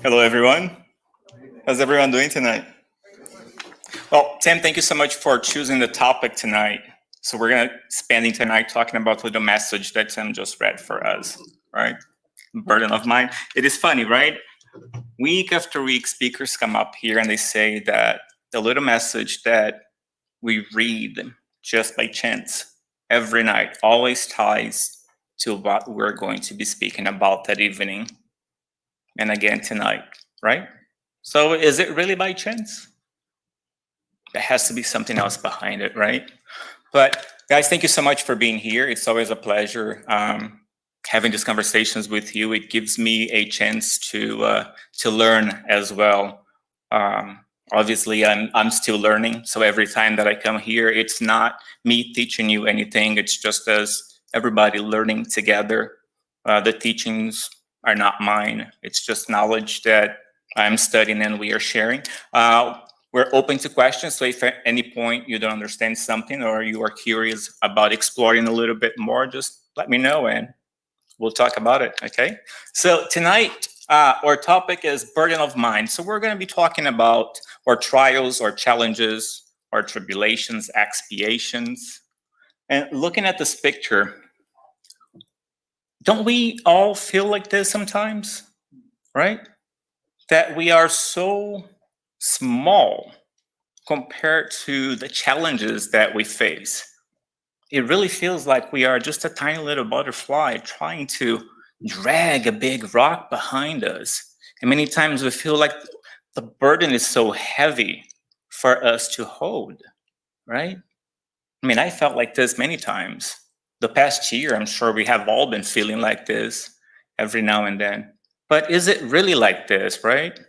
Hello, everyone. How's everyone doing tonight? Well, Tim, thank you so much for choosing the topic tonight. So we're going to spending tonight talking about the message that Tim just read for us, right? Burden of Mind. It is funny, right? Week after week, speakers come up here and they say that the little message that we read just by chance every night always ties to what we're going to be speaking about that evening and again tonight, right? So is it really by chance? There has to be something else behind it, right? But guys, thank you so much for being here. It's always a pleasure having these conversations with you. It gives me a chance to learn as well. Obviously, I'm still learning. So every time that I come here, it's not me teaching you anything. It's just us, everybody learning together. The teachings are not mine. It's just knowledge that I'm studying and we are sharing. We're open to questions. So if at any point you don't understand something or you are curious about exploring a little bit more, just let me know and we'll talk about it, okay? So tonight, our topic is burden of mind. So we're going to be talking about our trials, our challenges, our tribulations, expiations. And looking at this picture, don't we all feel like this sometimes, right? That we are so small compared to the challenges that we face. It really feels like we are just a tiny little butterfly trying to drag a big rock behind us. And many times we feel like the burden is so heavy for us to hold, right? I mean, I felt like this many times. The past year, I'm sure we have all been feeling like this every now and then. But is it really like this, right?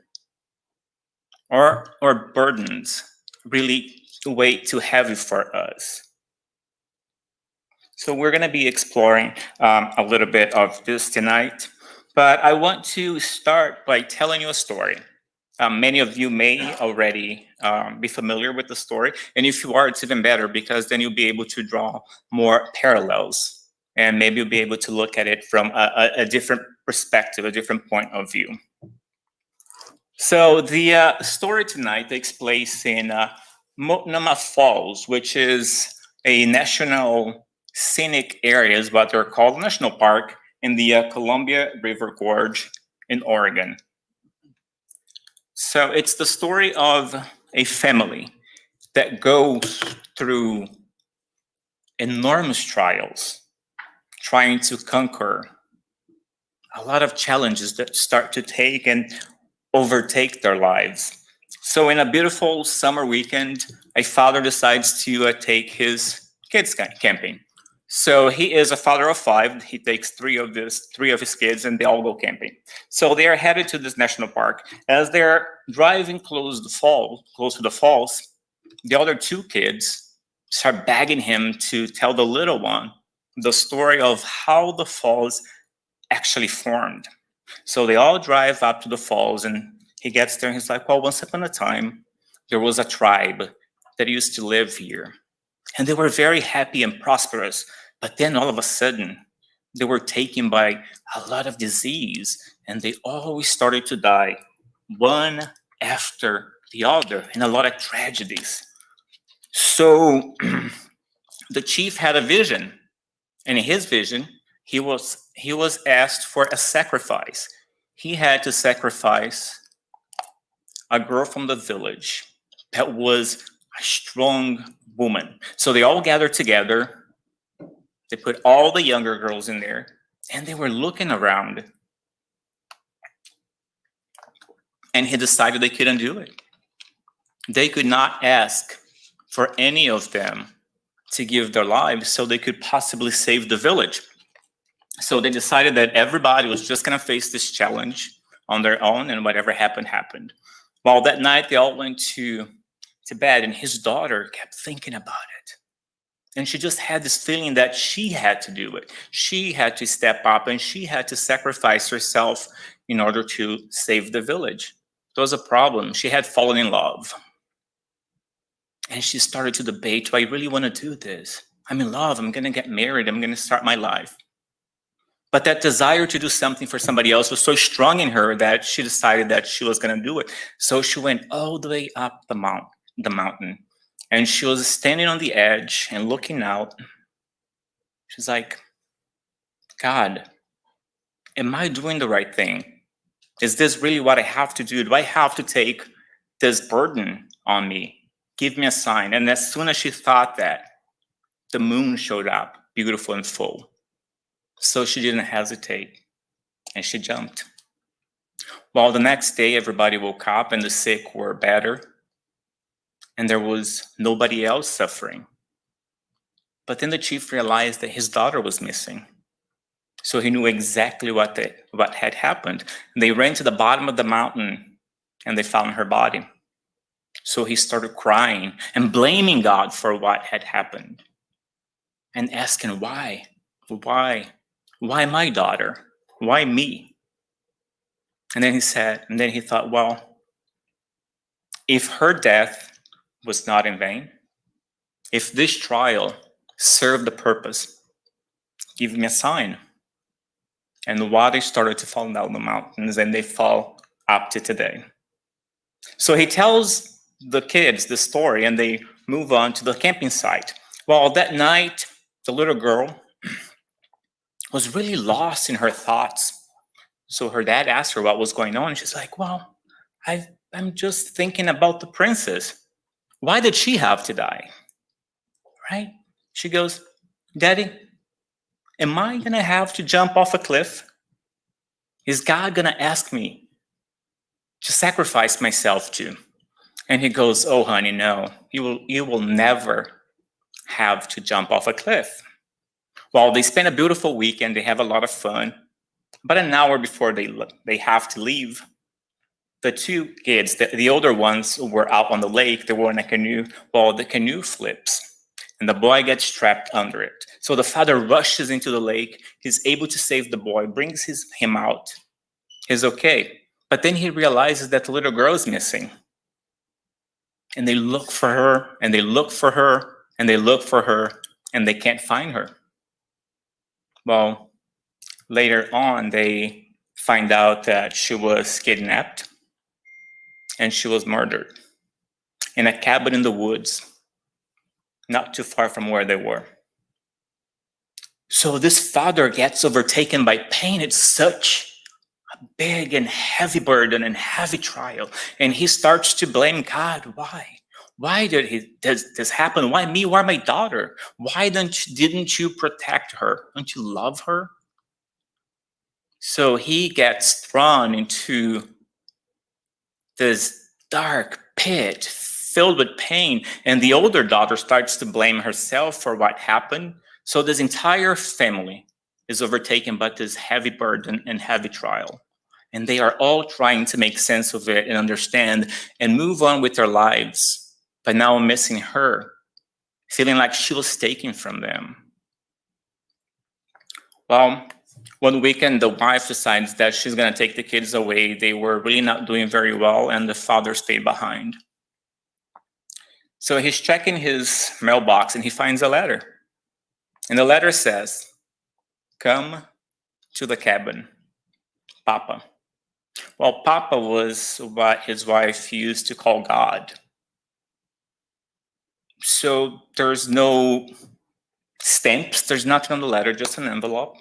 Or are burdens really way too heavy for us? So we're going to be exploring a little bit of this tonight, but I want to start by telling you a story. Many of you may already be familiar with the story, and if you are, it's even better because then you'll be able to draw more parallels, and maybe you'll be able to look at it from a different perspective, a different point of view. So the story tonight takes place in Multnomah Falls, which is a national scenic area, is what they're called, national park in the Columbia River Gorge in Oregon. So it's the story of a family that goes through enormous trials, trying to conquer a lot of challenges that start to take and overtake their lives. So in a beautiful summer weekend, a father decides to take his kids camping. So he is a father of 5. He takes three of his kids and they all go camping. So they are headed to this national park. As they're driving close to the falls, the other 2 kids start begging him to tell the little one the story of how the falls actually formed. So they all drive up to the falls and he gets there and he's like, well, once upon a time, there was a tribe that used to live here. And they were very happy and prosperous. But then all of a sudden, they were taken by a lot of disease and they always started to die one after the other and a lot of tragedies. So the chief had a vision, and in his vision, he was asked for a sacrifice. He had to sacrifice a girl from the village that was a strong woman. So they all gathered together. They put all the younger girls in there, and they were looking around. And he decided they couldn't do it. They could not ask for any of them to give their lives so they could possibly save the village. So they decided that everybody was just going to face this challenge on their own, and whatever happened, happened. Well, that night, they all went to bed, and his daughter kept thinking about it. And she just had this feeling that she had to do it. She had to step up, and she had to sacrifice herself in order to save the village. There was a problem. She had fallen in love. And she started to debate, do I really want to do this? I'm in love. I'm going to get married. I'm going to start my life. But that desire to do something for somebody else was so strong in her that she decided that she was going to do it. So she went all the way up the mountain. And she was standing on the edge and looking out. She's like, God, am I doing the right thing? Is this really what I have to do? Do I have to take this burden on me? Give me a sign. And as soon as she thought that, the moon showed up, beautiful and full. So she didn't hesitate, and she jumped. Well, the next day, everybody woke up, and the sick were better, and there was nobody else suffering. But then the chief realized that his daughter was missing. So he knew exactly what had happened. They ran to the bottom of the mountain, and they found her body. So he started crying and blaming God for what had happened, and asking why my daughter? Why me? And then he thought, well, if her death was not in vain, if this trial served the purpose, give me a sign. And the water started to fall down the mountains, and they fall up to today. So he tells the kids the story, and they move on to the camping site. Well, that night, the little girl was really lost in her thoughts. So her dad asked her what was going on. She's like, well, I'm just thinking about the princess. Why did she have to die? Right? She goes, Daddy, am I going to have to jump off a cliff? Is God going to ask me to sacrifice myself to? And he goes, oh, honey, no. You will never have to jump off a cliff. Well, they spend a beautiful weekend. They have a lot of fun. But an hour before they have to leave, the two kids, the older ones, were out on the lake. They were in a canoe. Well, the canoe flips, and the boy gets trapped under it. So the father rushes into the lake. He's able to save the boy, brings him out. He's okay. But then he realizes that the little girl is missing. And they look for her, and they look for her, and they look for her, and they can't find her. Well, later on, they find out that she was kidnapped and she was murdered in a cabin in the woods, not too far from where they were. So this father gets overtaken by pain. It's such a big and heavy burden and heavy trial. And he starts to blame God. Why? Why did this happen? Why me? Why my daughter? Why didn't you protect her? Don't you love her? So he gets thrown into this dark pit filled with pain, and the older daughter starts to blame herself for what happened. So this entire family is overtaken by this heavy burden and heavy trial. And they are all trying to make sense of it and understand and move on with their lives. But now missing her, feeling like she was taken from them. Well, one weekend, the wife decides that she's going to take the kids away. They were really not doing very well, and the father stayed behind. So he's checking his mailbox, and he finds a letter. And the letter says, "Come to the cabin, Papa." Well, Papa was what his wife used to call God. So there's no stamps, there's nothing on the letter, just an envelope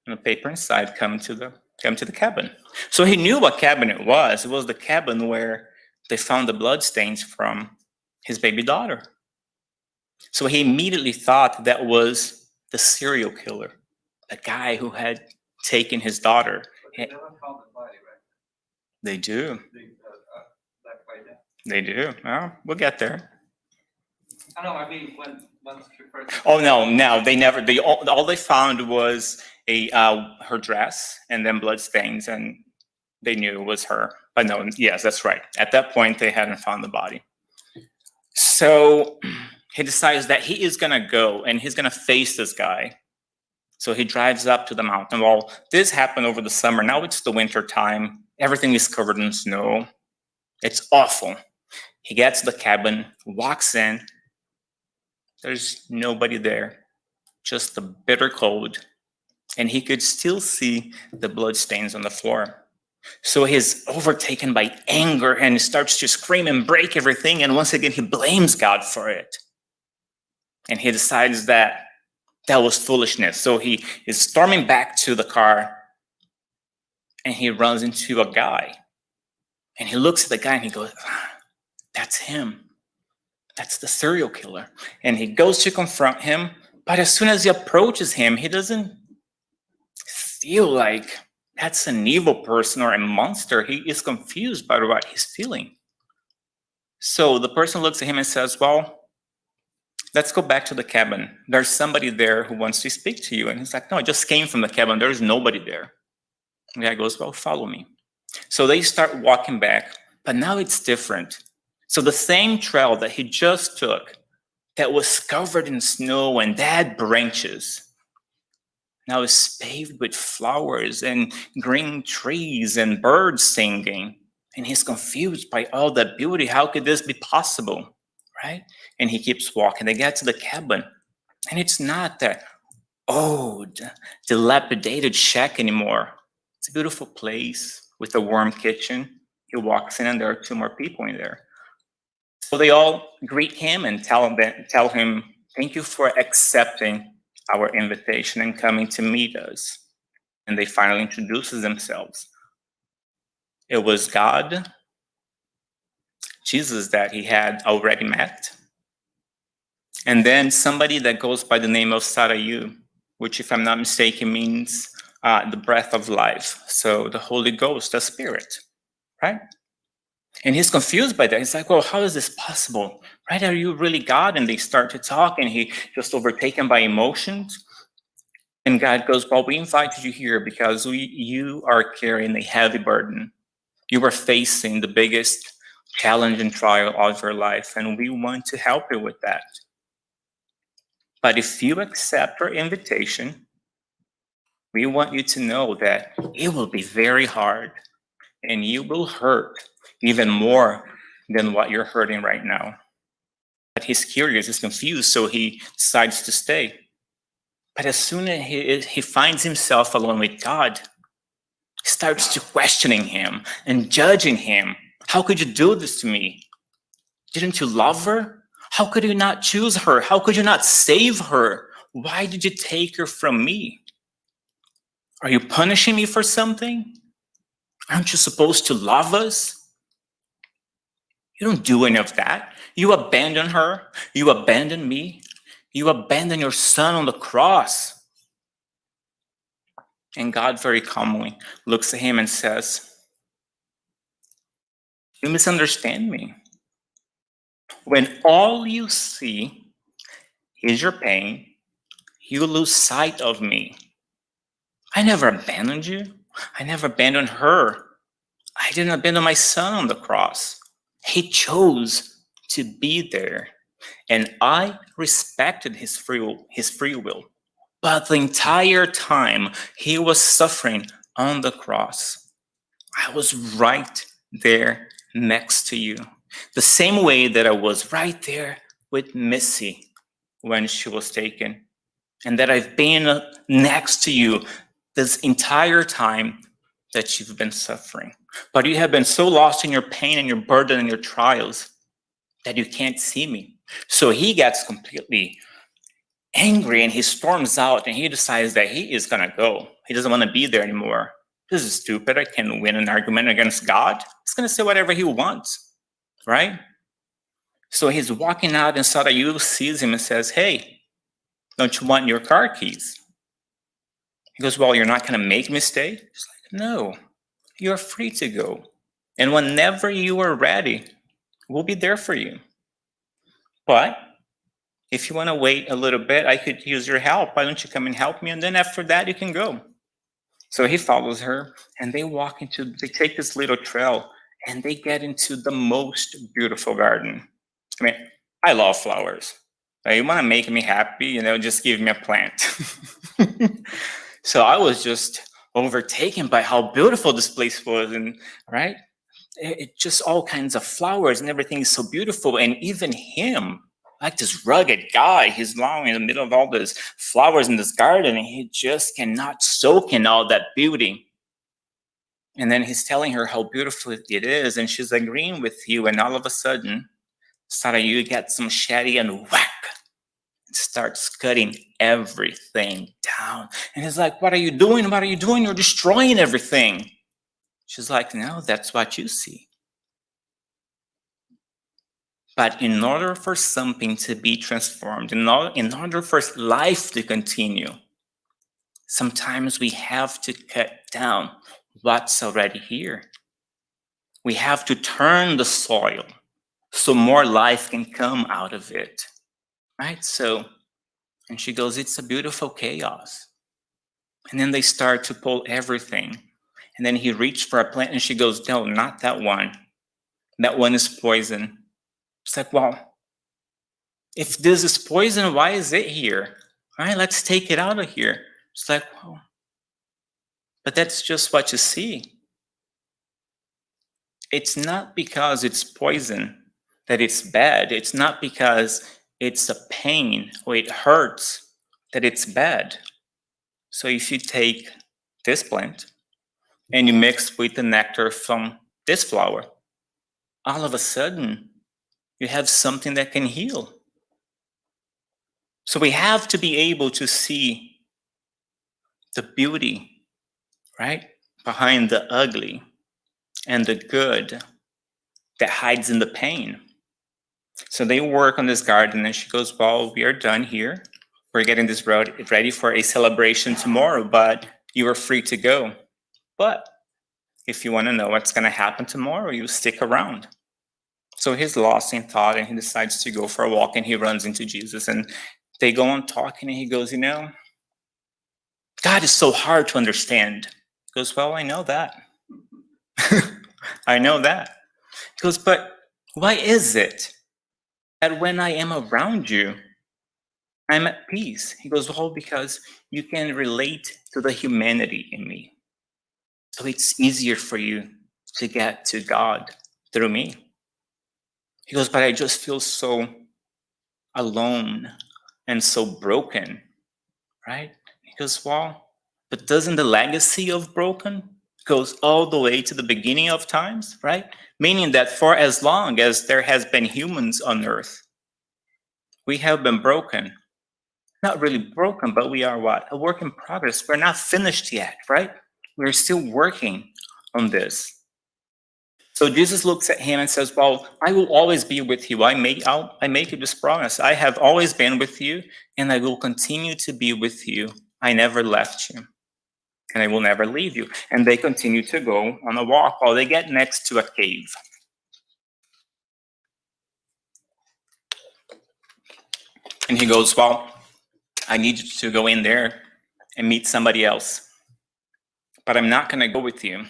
and a paper inside. Come to the cabin. So he knew what cabin it was. It was the cabin where they found the bloodstains from his baby daughter. So he immediately thought that was the serial killer, the guy who had taken his daughter. But they never found the body, right? They do. Left by them. They do. Well, we'll get there. I know. I mean, once she first. Oh no, they never. All they found was her dress and then blood stains, and they knew it was her. But no, yes, that's right. At that point, they hadn't found the body. So he decides that he is gonna go and he's gonna face this guy. So he drives up to the mountain. Well, this happened over the summer. Now it's the winter time. Everything is covered in snow. It's awful. He gets to the cabin, walks in, There's nobody there, just the bitter cold. And he could still see the blood stains on the floor. So he's overtaken by anger and he starts to scream and break everything. And once again, he blames God for it. And he decides that was foolishness. So he is storming back to the car and he runs into a guy. And he looks at the guy and he goes, that's him. That's the serial killer. And he goes to confront him. But as soon as he approaches him, he doesn't feel like that's an evil person or a monster. He is confused by what he's feeling. So the person looks at him and says, well, let's go back to the cabin. There's somebody there who wants to speak to you. And he's like, no, I just came from the cabin. There's nobody there. And the guy goes, well, follow me. So they start walking back, but now it's different. So the same trail that he just took that was covered in snow and dead branches now is paved with flowers and green trees and birds singing. And he's confused by all that beauty. How could this be possible? Right? And he keeps walking. They get to the cabin. And it's not that old, dilapidated shack anymore. It's a beautiful place with a warm kitchen. He walks in and there are 2 more people in there. So they all greet him and tell him, thank you for accepting our invitation and coming to meet us. And they finally introduce themselves. It was God, Jesus that he had already met, and then somebody that goes by the name of Sarayu, which, if I'm not mistaken, means the breath of life. So the Holy Ghost, the Spirit, right? And he's confused by that. He's like, well, how is this possible? Right? Are you really God? And they start to talk, and he just overtaken by emotions. And God goes, well, we invited you here because you are carrying a heavy burden. You are facing the biggest challenge and trial of your life, and we want to help you with that. But if you accept our invitation, we want you to know that it will be very hard, and you will hurt even more than what you're hurting right now. But he's curious, he's confused, so he decides to stay. But as soon as he finds himself alone with God, he starts to questioning him and judging him. How could you do this to me? Didn't you love her? How could you not choose her? How could you not save her? Why did you take her from me? Are you punishing me for something? Aren't you supposed to love us? You don't do any of that. You abandon her. You abandon me. You abandon your son on the cross. And God very calmly looks at him and says, you misunderstand me. When all you see is your pain, you lose sight of me. I never abandoned you. I never abandoned her. I didn't abandon my son on the cross. He chose to be there, and I respected his free will. But the entire time he was suffering on the cross, I was right there next to you. The same way that I was right there with Missy when she was taken, and that I've been next to you this entire time that you've been suffering. But you have been so lost in your pain and your burden and your trials that you can't see me. So he gets completely angry and he storms out and he decides that he is gonna go. He doesn't want to be there anymore. This is stupid. I can't win an argument against God. He's gonna say whatever he wants, right? So he's walking out and Sarayu sees him and says, hey, don't you want your car keys? He goes, well, you're not gonna make me stay? He's like, no, you're free to go. And whenever you are ready, we'll be there for you. But if you want to wait a little bit, I could use your help. Why don't you come and help me? And then after that, you can go. So he follows her and they take this little trail and they get into the most beautiful garden. I mean, I love flowers. You want to make me happy, just give me a plant. So I was just overtaken by how beautiful this place was, and right? It just all kinds of flowers and everything is so beautiful. And even him, like this rugged guy. He's lying in the middle of all these flowers in this garden, and he just cannot soak in all that beauty. And then he's telling her how beautiful it is, and she's agreeing with you, and all of a sudden, Sarayu gets some machete and whack, starts cutting everything down. And he's like, what are you doing? What are you doing? You're destroying everything. She's like, no, that's what you see. But in order for something to be transformed, in order for life to continue, sometimes we have to cut down what's already here. We have to turn the soil so more life can come out of it, right? So, and she goes, it's a beautiful chaos. And then they start to pull everything. And then he reached for a plant, and she goes, no, not that one. That one is poison. It's like, well, if this is poison, why is it here? All right, let's take it out of here. It's like, well, but that's just what you see. It's not because it's poison that it's bad. It's not because it's a pain or it hurts that it's bad. So if you take this plant and you mix with the nectar from this flower, all of a sudden you have something that can heal. So we have to be able to see the beauty, right, behind the ugly, and the good that hides in the pain. So they work on this garden, and she goes, well, we are done here. We're getting this road ready for a celebration tomorrow, but you are free to go. But if you want to know what's going to happen tomorrow, you stick around. So he's lost in thought, and he decides to go for a walk, and he runs into Jesus, and they go on talking, and he goes, God is so hard to understand. He goes, well, I know that. I know that. He goes, but why is it that when I am around you, I'm at peace? He goes, well, because you can relate to the humanity in me. So it's easier for you to get to God through me. He goes, but I just feel so alone and so broken, right? He goes, well, but doesn't the legacy of broken goes all the way to the beginning of times, right? Meaning that for as long as there has been humans on earth, we have been broken. Not really broken, but we are what? A work in progress. We're not finished yet, right? We're still working on this. So Jesus looks at him and says, well, I will always be with you. I make you this promise. I have always been with you, and I will continue to be with you. I never left you, and I will never leave you. And they continue to go on a walk while they get next to a cave. And he goes, well, I need you to go in there and meet somebody else, but I'm not going to go with you.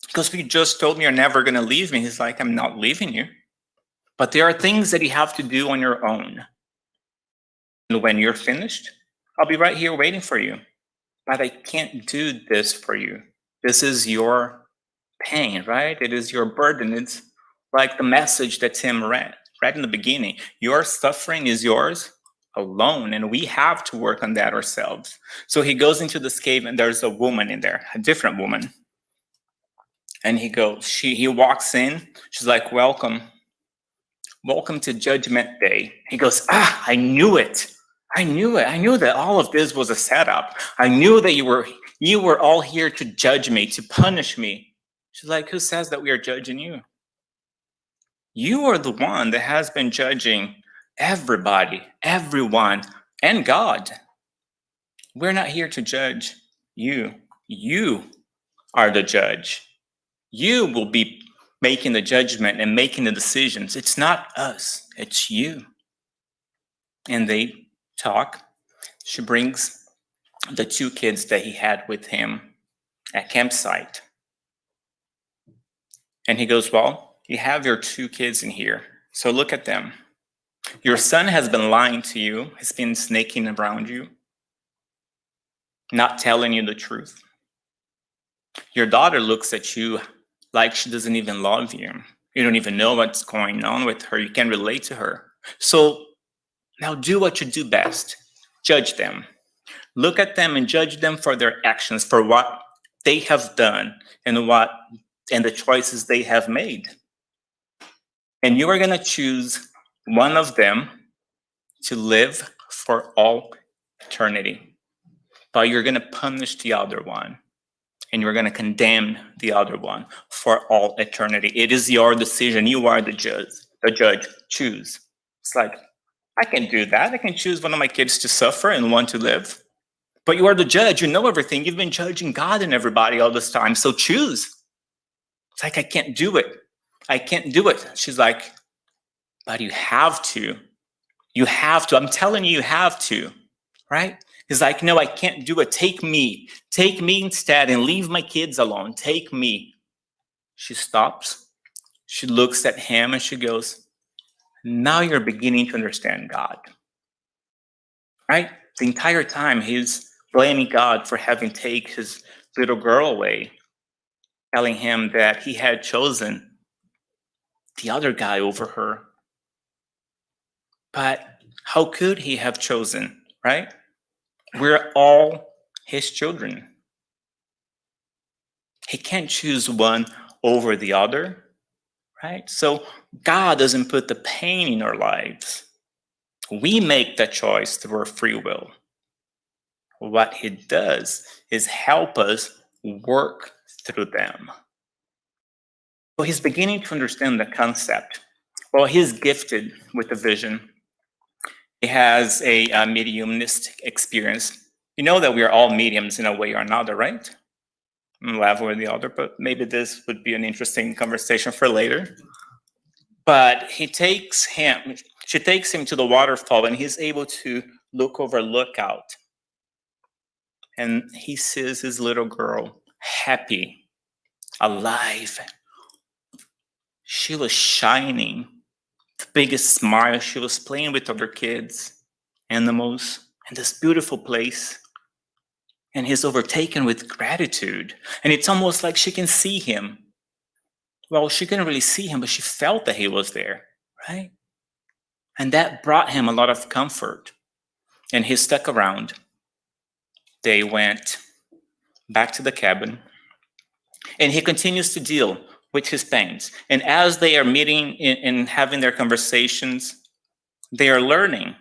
Because you just told me you're never going to leave me. He's like, I'm not leaving you. But there are things that you have to do on your own. And when you're finished, I'll be right here waiting for you. But I can't do this for you. This is your pain, right? It is your burden. It's like the message that Tim read right in the beginning. Your suffering is yours alone, and we have to work on that ourselves. So he goes into this cave, and there's a woman in there, a different woman. And he walks in. She's like, welcome to Judgment Day. He goes, I knew it. I knew that all of this was a setup. I knew that you were all here to judge me, to punish me. She's like, who says that we are judging you? You are the one that has been judging everybody, everyone, and God. We're not here to judge you. You are the judge. You will be making the judgment and making the decisions. It's not us, it's you. And they talk. She brings the two kids that he had with him at campsite. And he goes, well, you have your two kids in here, so look at them. Your son has been lying to you. He's been snaking around you, not telling you the truth. Your daughter looks at you like she doesn't even love you. You don't even know what's going on with her. You can't relate to her. So Now do what you do best. Judge them. Look at them and judge them for their actions, for what they have done and the choices they have made. And you are going to choose one of them to live for all eternity. But you're going to punish the other one. And you're going to condemn the other one for all eternity. It is your decision. You are the judge. The judge. Choose. It's like, I can do that. I can choose one of my kids to suffer and one to live. But you are the judge. You know everything. You've been judging God and everybody all this time. So choose. It's like, I can't do it. I can't do it. She's like, but you have to. You have to. I'm telling you, you have to. Right? He's like, no, I can't do it. Take me. Take me instead and leave my kids alone. Take me. She stops. She looks at him and she goes, now you're beginning to understand God. Right? The entire time he's blaming God for having taken his little girl away, telling him that he had chosen the other guy over her. But how could he have chosen, right? We're all his children. He can't choose one over the other, right? So God doesn't put the pain in our lives. We make that choice through our free will. What he does is help us work through them. So he's beginning to understand the concept. Well, he's gifted with a vision. He has a mediumistic experience. You know that we are all mediums in a way or another, right? One level or the other, but maybe this would be an interesting conversation for later. But she takes him to the waterfall, and he's able to look over lookout. And he sees his little girl happy, alive. She was shining, the biggest smile. She was playing with other kids, animals, in this beautiful place. And he's overtaken with gratitude. And it's almost like she can see him. Well, she couldn't really see him, but she felt that he was there, right? And that brought him a lot of comfort. And he stuck around. They went back to the cabin. And he continues to deal with his pains. And as they are meeting and having their conversations, they are learning.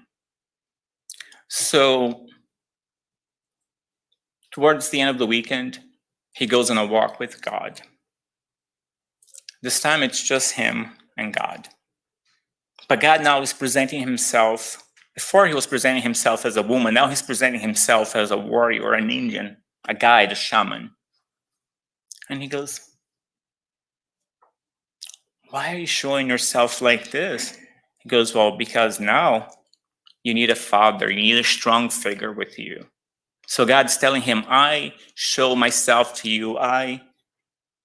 So towards the end of the weekend, he goes on a walk with God. This time it's just him and God. But God now is presenting himself. Before he was presenting himself as a woman, now he's presenting himself as a warrior, an Indian, a guide, a shaman. And he goes, why are you showing yourself like this? He goes, well, because now you need a father, you need a strong figure with you. So God's telling him, I show myself to you, I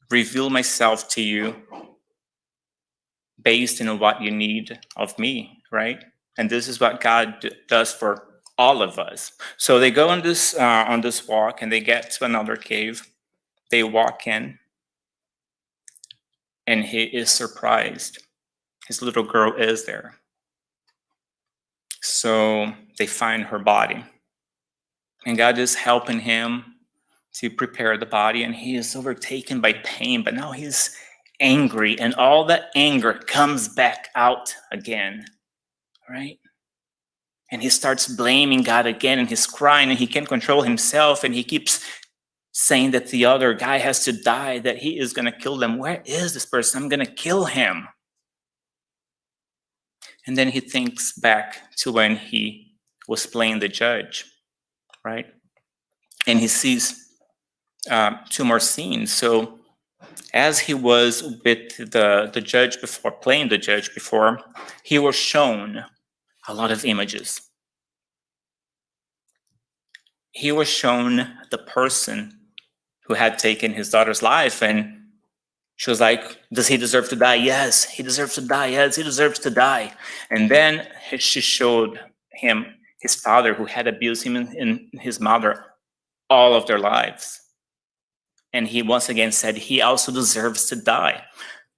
reveal myself to you based on what you need of me, right? And this is what God does for all of us. So they go on this walk and they get to another cave. They walk in and he is surprised. His little girl is there. So they find her body. And God is helping him to prepare the body, and he is overtaken by pain, but now he's angry, and all that anger comes back out again, right? And he starts blaming God again, and he's crying, and he can't control himself, and he keeps saying that the other guy has to die, that he is going to kill them. Where is this person? I'm going to kill him. And then he thinks back to when he was playing the judge, right? And he sees two more scenes. So as he was with the judge before, playing the judge before, he was shown a lot of images. He was shown the person who had taken his daughter's life, and she was like, does he deserve to die? Yes, he deserves to die. Yes, he deserves to die. And then she showed him his father, who had abused him and his mother all of their lives. And he once again said he also deserves to die.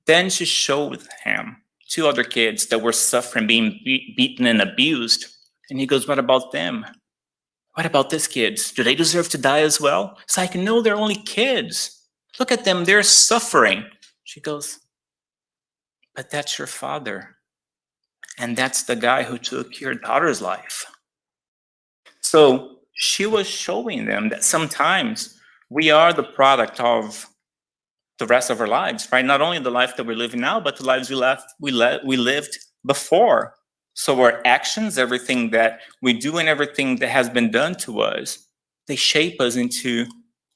Then she showed him two other kids that were suffering, being beaten and abused. And he goes, what about them? What about these kids? Do they deserve to die as well? It's like, no, they're only kids. Look at them, they're suffering. She goes, but that's your father. And that's the guy who took your daughter's life. So she was showing them that sometimes we are the product of the rest of our lives, right? Not only the life that we're living now, but the lives we lived before. So our actions, everything that we do and everything that has been done to us, they shape us into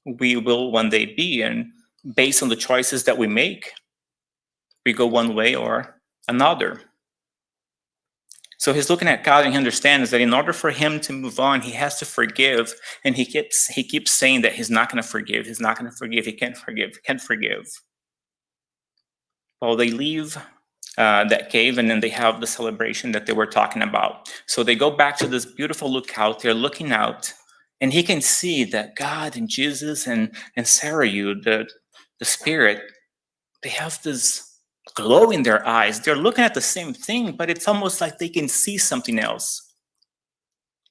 who we will one day be. And based on the choices that we make, we go one way or another. So he's looking at God and he understands that in order for him to move on, he has to forgive. And he keeps saying that he's not going to forgive. He's not going to forgive. He can't forgive. He can't forgive. Well, they leave that cave and then they have the celebration that they were talking about. So they go back to this beautiful lookout. They're looking out and he can see that God and Jesus and Sarah, the spirit, they have this glow in their eyes. They're looking at the same thing, but it's almost like they can see something else.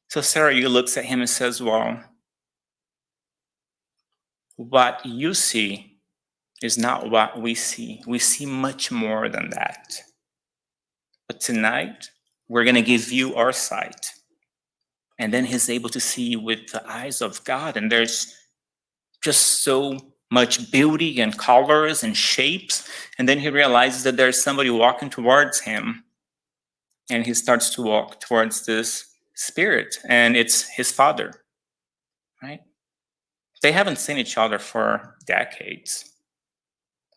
So Sarah looks at him and says, well, what you see is not what we see. We see much more than that. But tonight, we're going to give you our sight. And then he's able to see with the eyes of God. And there's just so much beauty and colors and shapes. And then he realizes that there's somebody walking towards him. And he starts to walk towards this spirit. And it's his father, right? They haven't seen each other for decades.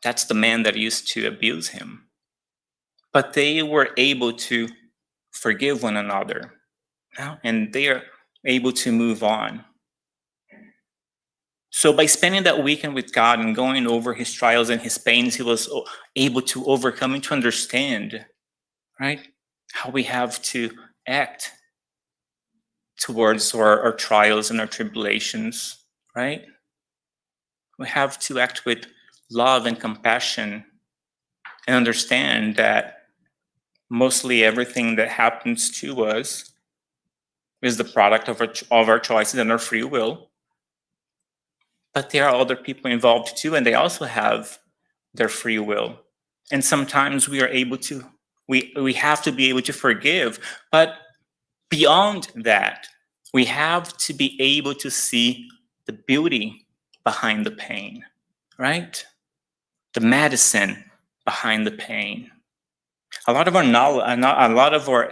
That's the man that used to abuse him. But they were able to forgive one another. And they are able to move on. So by spending that weekend with God and going over his trials and his pains, he was able to overcome and to understand, right, how we have to act towards our trials and our tribulations, right? We have to act with love and compassion and understand that mostly everything that happens to us is the product of our choices and our free will. But there are other people involved too, and they also have their free will. And sometimes we are able to, we have to be able to forgive. But beyond that, we have to be able to see the beauty behind the pain, right? The medicine behind the pain. A lot of our knowledge, a lot of our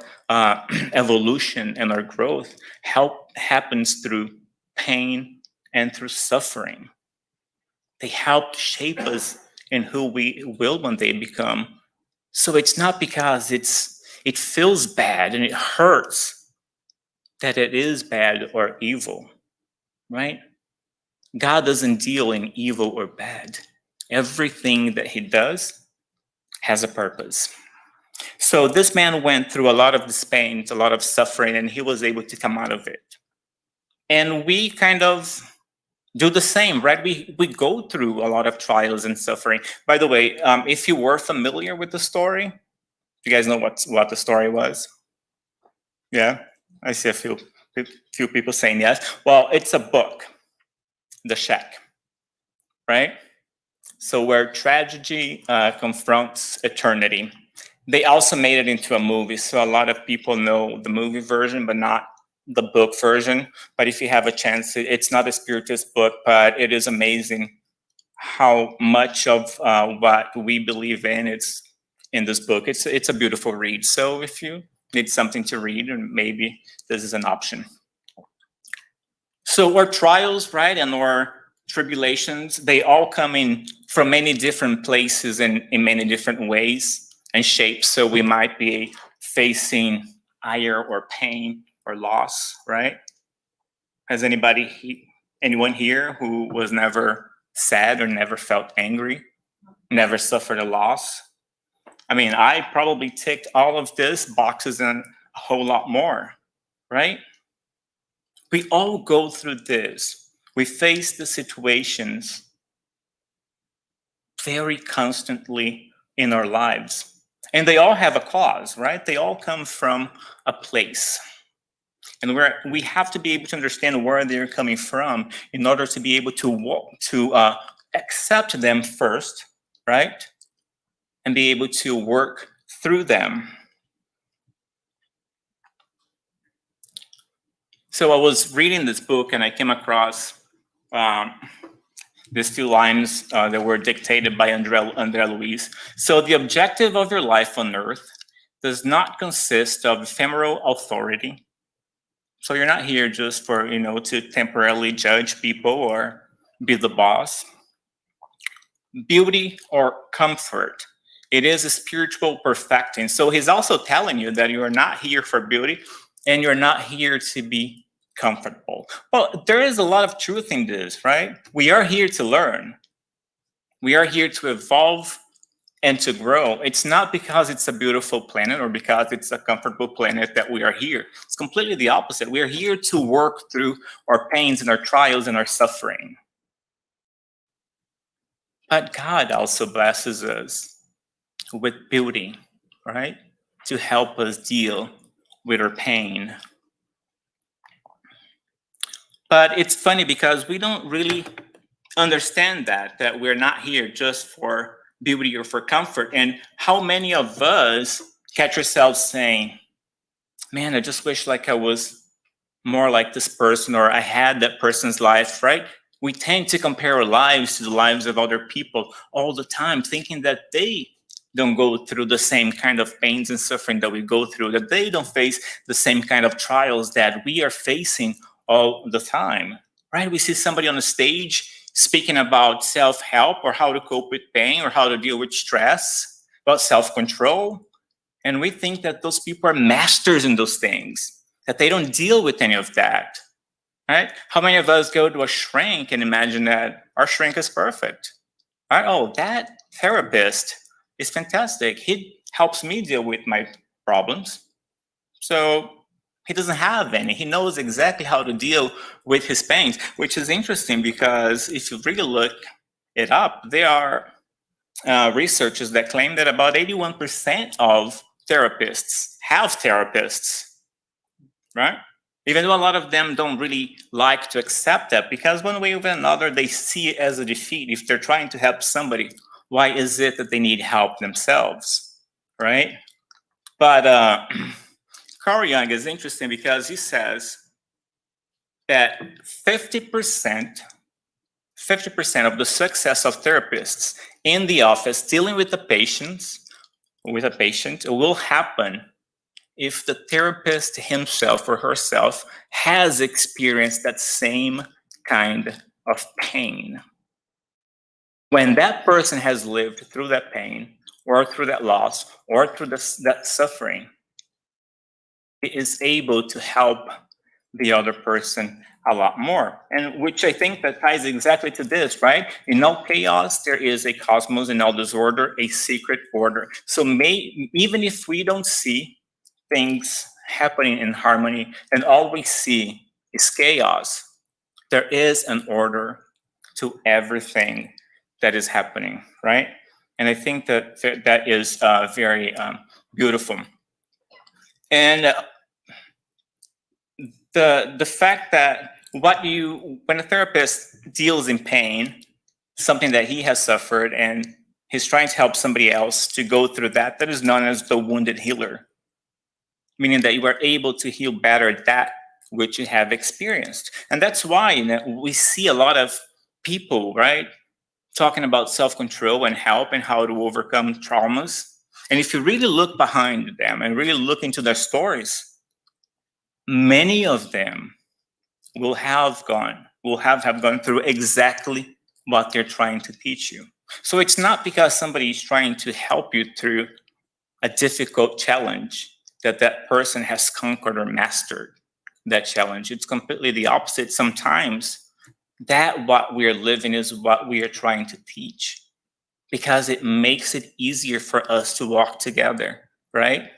evolution and our growth happens through pain and through suffering. They help shape us in who we will one day become. So it's not because it feels bad and it hurts that it is bad or evil, right? God doesn't deal in evil or bad. Everything that he does has a purpose. So this man went through a lot of this pain, a lot of suffering, and he was able to come out of it. And we kind of do the same, right? We go through a lot of trials and suffering. By the way, if you were familiar with the story, you guys know what the story was? Yeah, I see a few people saying yes. Well, it's a book, The Shack, right? So where tragedy confronts eternity. They also made it into a movie, so a lot of people know the movie version, but not the book version. But if you have a chance, it's not a spiritist book, but it is amazing how much of what we believe in it's in this book. It's a beautiful read. So if you need something to read, and maybe this is an option. So our trials, right, and our tribulations, they all come in from many different places and in many different ways and shapes. So we might be facing ire or pain or loss, right? Has anyone here who was never sad or never felt angry, never suffered a loss? I mean, I probably ticked all of these boxes and a whole lot more, right? We all go through this. We face the situations very constantly in our lives. And they all have a cause, right? They all come from a place. And we have to be able to understand where they're coming from in order to be able to accept them first, right? And be able to work through them. So I was reading this book and I came across these few lines that were dictated by André Luiz. So the objective of your life on earth does not consist of ephemeral authority. So you're not here just for, to temporarily judge people or be the boss. Beauty or comfort. It is a spiritual perfecting. So he's also telling you that you are not here for beauty and you're not here to be comfortable. Well, there is a lot of truth in this, right? We are here to learn. We are here to evolve and to grow. It's not because it's a beautiful planet or because it's a comfortable planet that we are here. It's completely the opposite. We are here to work through our pains and our trials and our suffering. But God also blesses us with beauty, right? To help us deal with our pain. But it's funny because we don't really understand that we're not here just for beauty or for comfort. And how many of us catch ourselves saying, man, I just wish like I was more like this person or I had that person's life, right? We tend to compare our lives to the lives of other people all the time, thinking that they don't go through the same kind of pains and suffering that we go through, that they don't face the same kind of trials that we are facing all the time, right? We see somebody on the stage speaking about self-help or how to cope with pain or how to deal with stress, about self-control. And we think that those people are masters in those things, that they don't deal with any of that, right? How many of us go to a shrink and imagine that our shrink is perfect, right? Oh, that therapist is fantastic. He helps me deal with my problems. So he doesn't have any. He knows exactly how to deal with his pains, which is interesting because if you really look it up, there are researchers that claim that about 81% of therapists have therapists, right? Even though a lot of them don't really like to accept that because one way or another, they see it as a defeat. If they're trying to help somebody, why is it that they need help themselves, right? But Carl Jung is interesting because he says that 50% of the success of therapists in the office dealing with a patient will happen if the therapist himself or herself has experienced that same kind of pain. When that person has lived through that pain or through that loss or through that suffering, is able to help the other person a lot more. And which I think that ties exactly to this, right? In all chaos, there is a cosmos. In all disorder, a secret order. So even if we don't see things happening in harmony and all we see is chaos, there is an order to everything that is happening, right? And I think that that is very beautiful. And the fact that when a therapist deals in pain, something that he has suffered, and he's trying to help somebody else to go through that is known as the wounded healer, meaning that you are able to heal better that which you have experienced. And that's why we see a lot of people, right, talking about self-control and help and how to overcome traumas. And if you really look behind them and really look into their stories, many of them will have gone through exactly what they're trying to teach you. So it's not because somebody is trying to help you through a difficult challenge that person has conquered or mastered that challenge. It's completely the opposite. Sometimes that what we are living is what we are trying to teach because it makes it easier for us to walk together, right?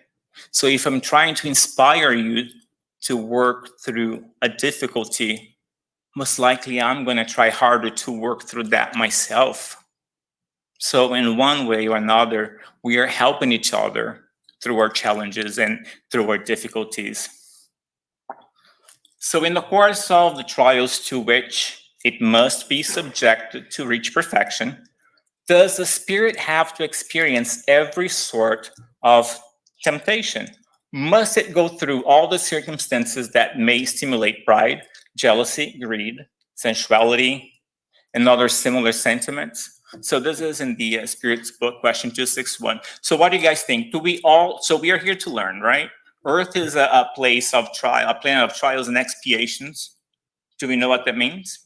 So if I'm trying to inspire you to work through a difficulty, most likely I'm going to try harder to work through that myself. So in one way or another, we are helping each other through our challenges and through our difficulties. So in the course of the trials to which it must be subjected to reach perfection, does the spirit have to experience every sort of temptation? Must it go through all the circumstances that may stimulate pride, jealousy, greed, sensuality, and other similar sentiments? So this is in the Spirit's book, question 261. So what do you guys think? So we are here to learn, right? Earth is a place of trial, a planet of trials and expiations. Do we know what that means?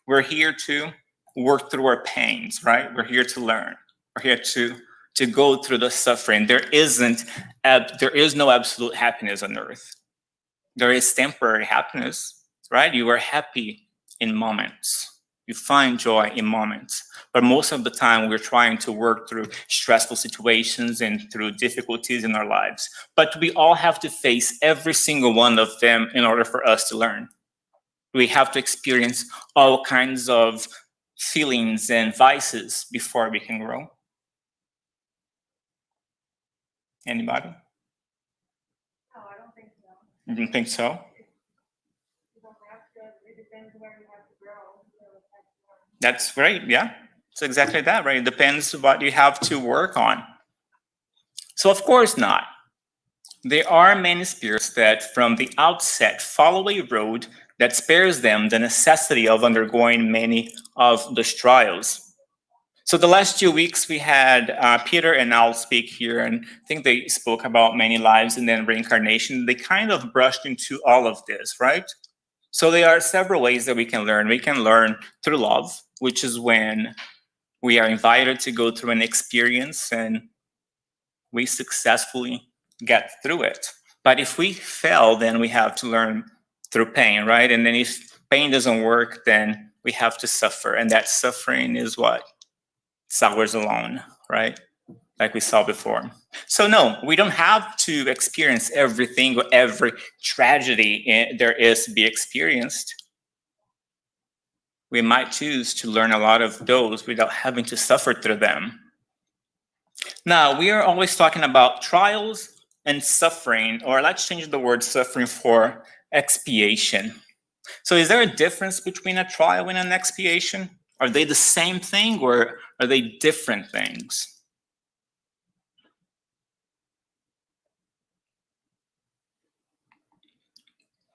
We're here to work through our pains, right? We're here to learn. We're here to go through the suffering. There is no absolute happiness on earth. There is temporary happiness, right? You are happy in moments. You find joy in moments. But most of the time, we're trying to work through stressful situations and through difficulties in our lives. But we all have to face every single one of them in order for us to learn. We have to experience all kinds of feelings and vices before we can grow. Anybody? No, I don't think so. You don't think so? You don't have to. It depends where you have to grow. That's great. Yeah, it's exactly that, right? It depends what you have to work on. So of course not. There are many spirits that from the outset follow a road that spares them the necessity of undergoing many of the trials. So the last 2 weeks we had Peter and Al speak here, and I think they spoke about many lives and then reincarnation. They kind of brushed into all of this, right? So there are several ways that we can learn. We can learn through love, which is when we are invited to go through an experience and we successfully get through it. But if we fail, then we have to learn through pain, right? And then if pain doesn't work, then we have to suffer. And that suffering is what? It's ours alone, right? Like we saw before. So no, we don't have to experience everything or every tragedy there is to be experienced. We might choose to learn a lot of those without having to suffer through them. Now, we are always talking about trials and suffering, or let's change the word suffering for expiation. So is there a difference between a trial and an expiation? Are they the same thing or are they different things?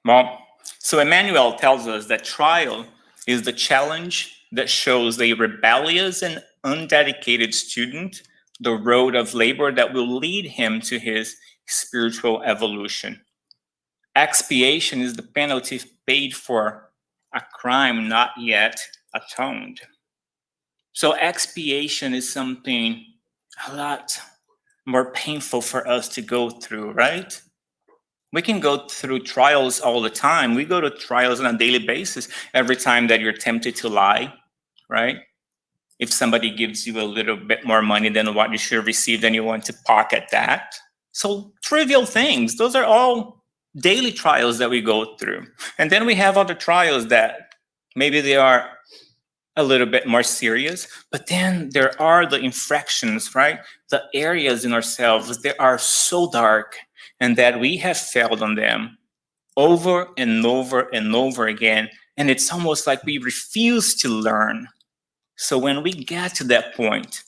Well, so Emmanuel tells us that trial is the challenge that shows a rebellious and undedicated student the road of labor that will lead him to his spiritual evolution. Expiation is the penalty paid for a crime not yet atoned. So expiation is something a lot more painful for us to go through, right? We can go through trials all the time. We go to trials on a daily basis. Every time that you're tempted to lie, right? If somebody gives you a little bit more money than what you should have received and you want to pocket that. So trivial things, those are all daily trials that we go through. And then we have other trials that maybe they are a little bit more serious, but then there are the infractions, right? The areas in ourselves that are so dark and that we have failed on them over and over and over again. And it's almost like we refuse to learn. So when we get to that point,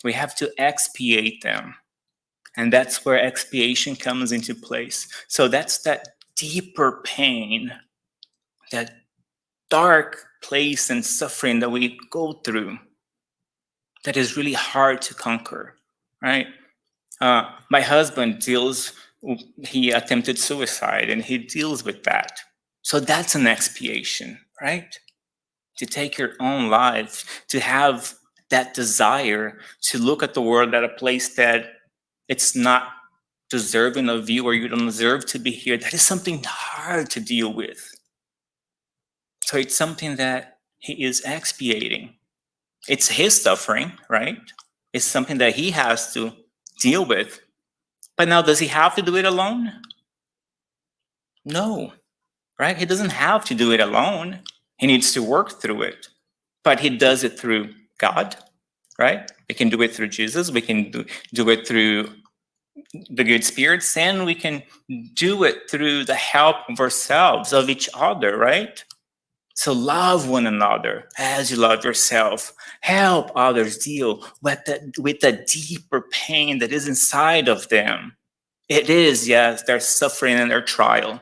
we have to expiate them. And that's where expiation comes into place. So that's that deeper pain, that dark place and suffering that we go through that is really hard to conquer, right? My husband he attempted suicide and he deals with that. So that's an expiation, right? To take your own life, to have that desire to look at the world at a place that it's not deserving of you or you don't deserve to be here. That is something hard to deal with. So it's something that he is expiating. It's his suffering, right? It's something that he has to deal with. But now, does he have to do it alone? No, right? He doesn't have to do it alone. He needs to work through it. But he does it through God, right? We can do it through Jesus. We can do it through the good spirits, and we can do it through the help of ourselves, of each other, right? So love one another as you love yourself. Help others deal with the deeper pain that is inside of them. It is, yes, their suffering and their trial,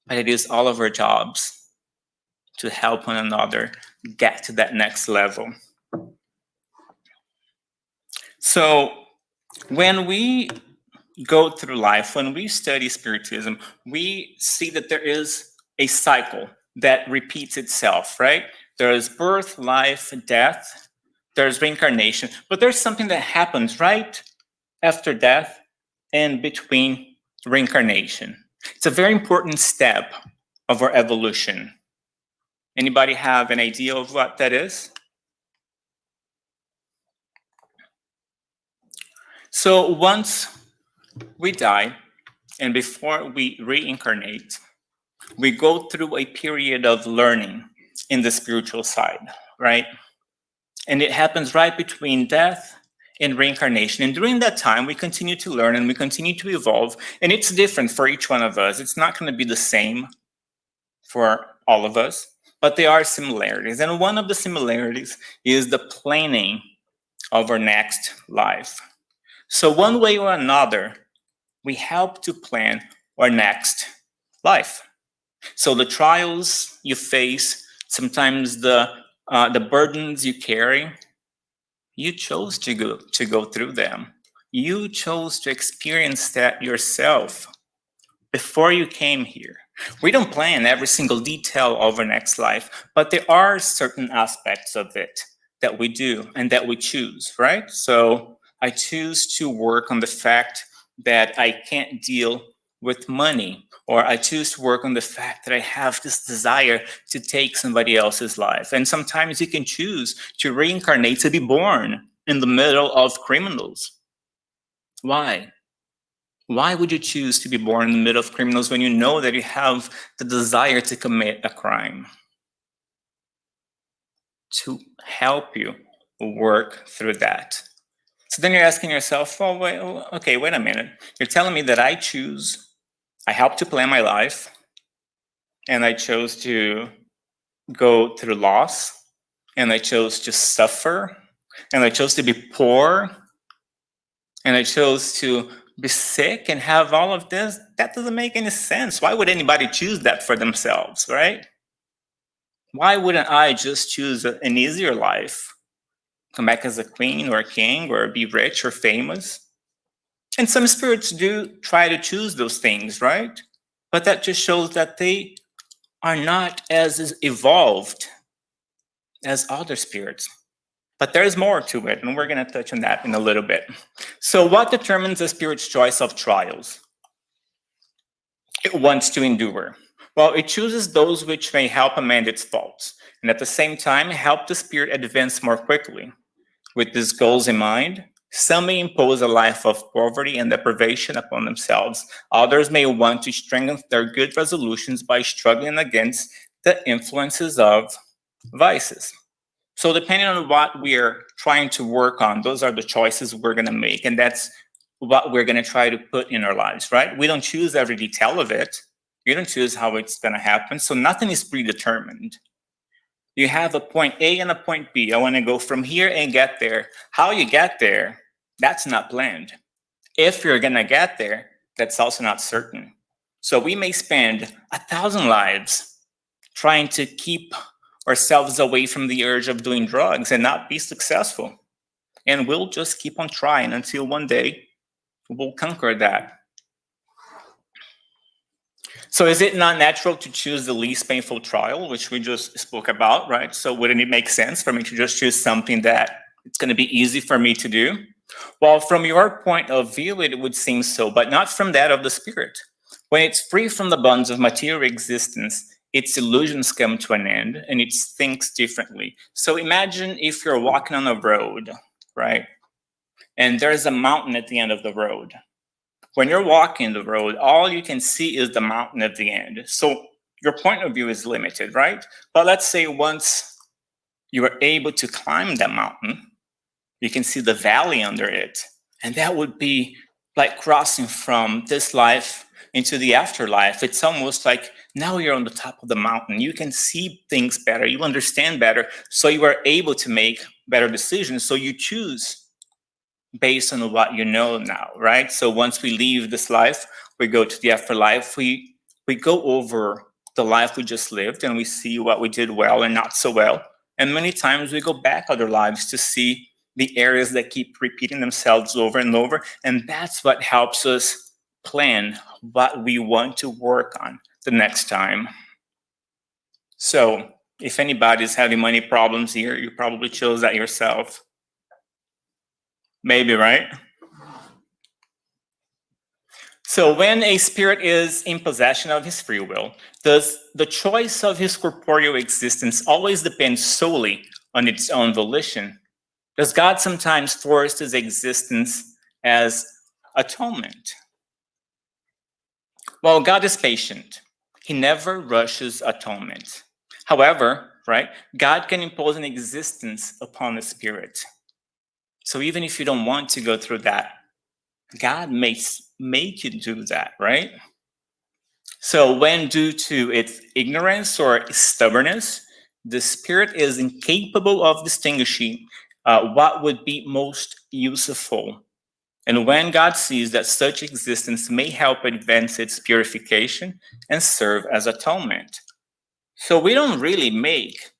but it is all of our jobs to help one another get to that next level. So when we go through life, when we study spiritism, we see that there is a cycle that repeats itself, right? There is birth, life, death, there's reincarnation, but there's something that happens right after death and between reincarnation. It's a very important step of our evolution. Anybody have an idea of what that is? So once we die, and before we reincarnate, we go through a period of learning in the spiritual side, right? And it happens right between death and reincarnation. And during that time, we continue to learn and we continue to evolve. And it's different for each one of us. It's not going to be the same for all of us, but there are similarities. And one of the similarities is the planning of our next life. So one way or another, we help to plan our next life. So the trials you face, sometimes the burdens you carry, you chose to go through them. You chose to experience that yourself before you came here. We don't plan every single detail of our next life, but there are certain aspects of it that we do and that we choose, right? So I choose to work on the fact that I can't deal with money, or I choose to work on the fact that I have this desire to take somebody else's life. And sometimes you can choose to reincarnate to be born in the middle of criminals. Why? Why would you choose to be born in the middle of criminals when you know that you have the desire to commit a crime? To help you work through that. So then you're asking yourself, oh, wait a minute. You're telling me that I help to plan my life, and I chose to go through loss, and I chose to suffer, and I chose to be poor, and I chose to be sick and have all of this. That doesn't make any sense. Why would anybody choose that for themselves, right? Why wouldn't I just choose an easier life? Come back as a queen or a king, or be rich or famous? And some spirits do try to choose those things, right? But that just shows that they are not as evolved as other spirits. But there's more to it, and we're going to touch on that in a little bit. So what determines a spirit's choice of trials? It wants to endure. Well, it chooses those which may help amend its faults, and at the same time help the spirit advance more quickly. With these goals in mind, some may impose a life of poverty and deprivation upon themselves. Others may want to strengthen their good resolutions by struggling against the influences of vices. So depending on what we're trying to work on, those are the choices we're going to make. And that's what we're going to try to put in our lives, right? We don't choose every detail of it. You don't choose how it's going to happen. So nothing is predetermined. You have a point A and a point B. I want to go from here and get there. How you get there, that's not planned. If you're going to get there, that's also not certain. So we may spend 1,000 lives trying to keep ourselves away from the urge of doing drugs and not be successful. And we'll just keep on trying until one day we'll conquer that. So is it not natural to choose the least painful trial, which we just spoke about, right? So wouldn't it make sense for me to just choose something that it's going to be easy for me to do? Well, from your point of view, it would seem so, but not from that of the spirit. When it's free from the bonds of material existence, its illusions come to an end and it thinks differently. So imagine if you're walking on a road, right? And there's a mountain at the end of the road. When you're walking the road, all you can see is the mountain at the end. So your point of view is limited, right? But let's say once you are able to climb that mountain, you can see the valley under it. And that would be like crossing from this life into the afterlife. It's almost like now you're on the top of the mountain. You can see things better, you understand better, so you are able to make better decisions. So you choose based on what you know now, right? So once we leave this life, we go to the afterlife. We go over the life we just lived and we see what we did well and not so well. And many times we go back other lives to see the areas that keep repeating themselves over and over. And that's what helps us plan what we want to work on the next time. So if anybody's having money problems here, you probably chose that yourself. Maybe, right? So when a spirit is in possession of his free will, does the choice of his corporeal existence always depend solely on its own volition? Does God sometimes force his existence as atonement? Well, God is patient. He never rushes atonement. However, right, God can impose an existence upon the spirit. So even if you don't want to go through that, God may make you do that, right? So when due to its ignorance or stubbornness, the spirit is incapable of distinguishing what would be most useful. And when God sees that such existence may help advance its purification and serve as atonement. So we don't really make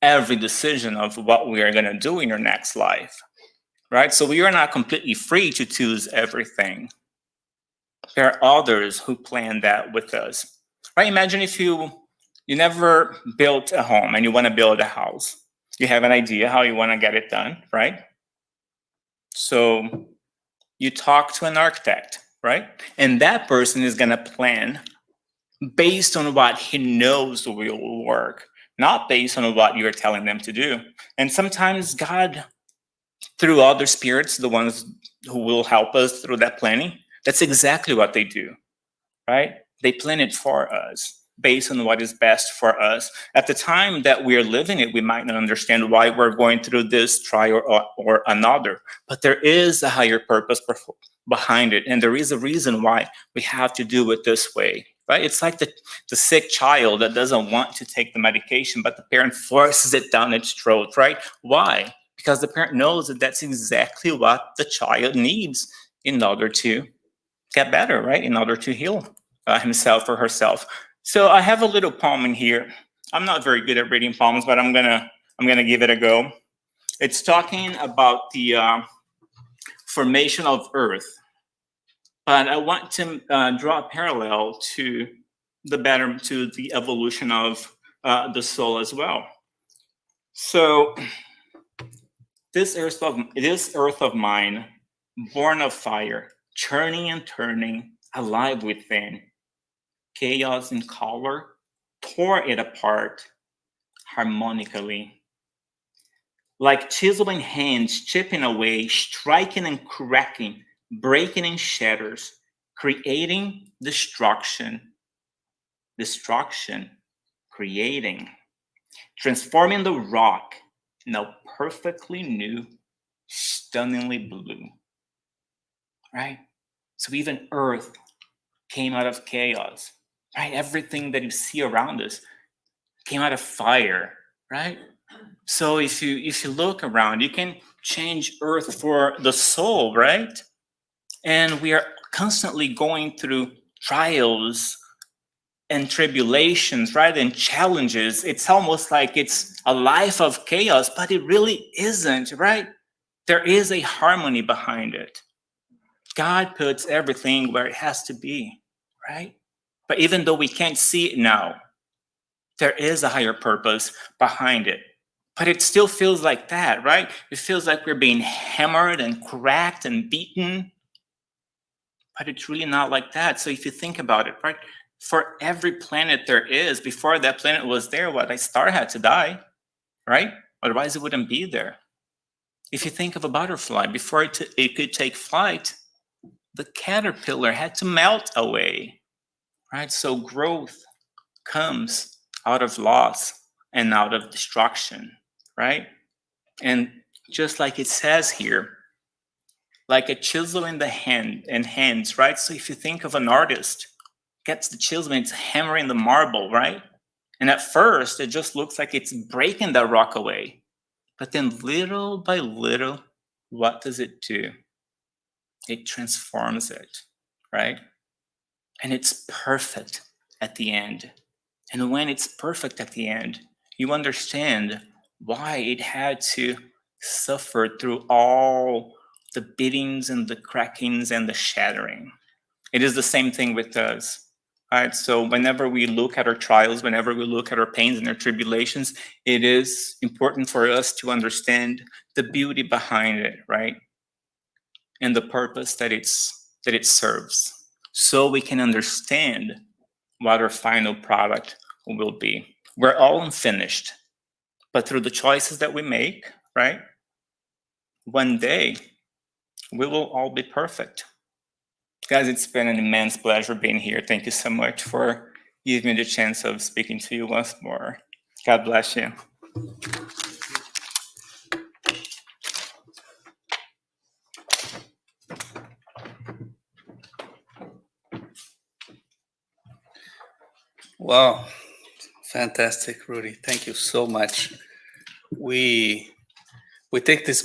every decision of what we are going to do in our next life, right? So we are not completely free to choose everything. There are others who plan that with us, right? Imagine if you never built a home and you want to build a house. You have an idea how you want to get it done, right? So you talk to an architect, right? And that person is going to plan based on what he knows will work, not based on what you're telling them to do. And sometimes God, through other spirits, the ones who will help us through that planning, that's exactly what they do, right? They plan it for us based on what is best for us. At the time that we're living it, we might not understand why we're going through this trial or another, but there is a higher purpose behind it. And there is a reason why we have to do it this way, right? It's like the sick child that doesn't want to take the medication, but the parent forces it down its throat, right? Why? Because the parent knows that that's exactly what the child needs in order to get better, right? In order to heal himself or herself. So I have a little poem in here. I'm not very good at reading poems, but I'm gonna give it a go. It's talking about the formation of Earth, but I want to draw a parallel to the evolution of the soul as well. So this earth of mine, born of fire, churning and turning, alive within, chaos in color, tore it apart harmonically. Like chiseling hands chipping away, striking and cracking, breaking in shatters, creating destruction, creating, transforming the rock, now perfectly new, stunningly blue. Right? So even Earth came out of chaos, right? Everything that you see around us came out of fire, right? So if you look around, you can change Earth for the soul, right? And we are constantly going through trials and tribulations, right? And challenges. It's almost like it's a life of chaos, but it really isn't, right? There is a harmony behind it. God puts everything where it has to be, right? But even though we can't see it now, there is a higher purpose behind it. But it still feels like that, right? It feels like we're being hammered and cracked and beaten. But it's really not like that. So if you think about it, right? For every planet there is, before that planet was there, what, a star had to die, right? Otherwise it wouldn't be there. If you think of a butterfly, before it could take flight, the caterpillar had to melt away, right? So growth comes out of loss and out of destruction, right? And just like it says here, like a chisel in the hands, right? So if you think of an artist, gets the chisel and it's hammering the marble, right? And at first, it just looks like it's breaking that rock away. But then little by little, what does it do? It transforms it, right? And it's perfect at the end. And when it's perfect at the end, you understand why it had to suffer through all the beatings and the crackings and the shattering. It is the same thing with us. Right? So whenever we look at our trials, whenever we look at our pains and our tribulations, it is important for us to understand the beauty behind it, right? And the purpose that it serves. So we can understand what our final product will be. We're all unfinished, but through the choices that we make, right? One day, we will all be perfect. Guys, it's been an immense pleasure being here. Thank you so much for giving me the chance of speaking to you once more. God bless you. Wow, fantastic, Rudy. Thank you so much. We take this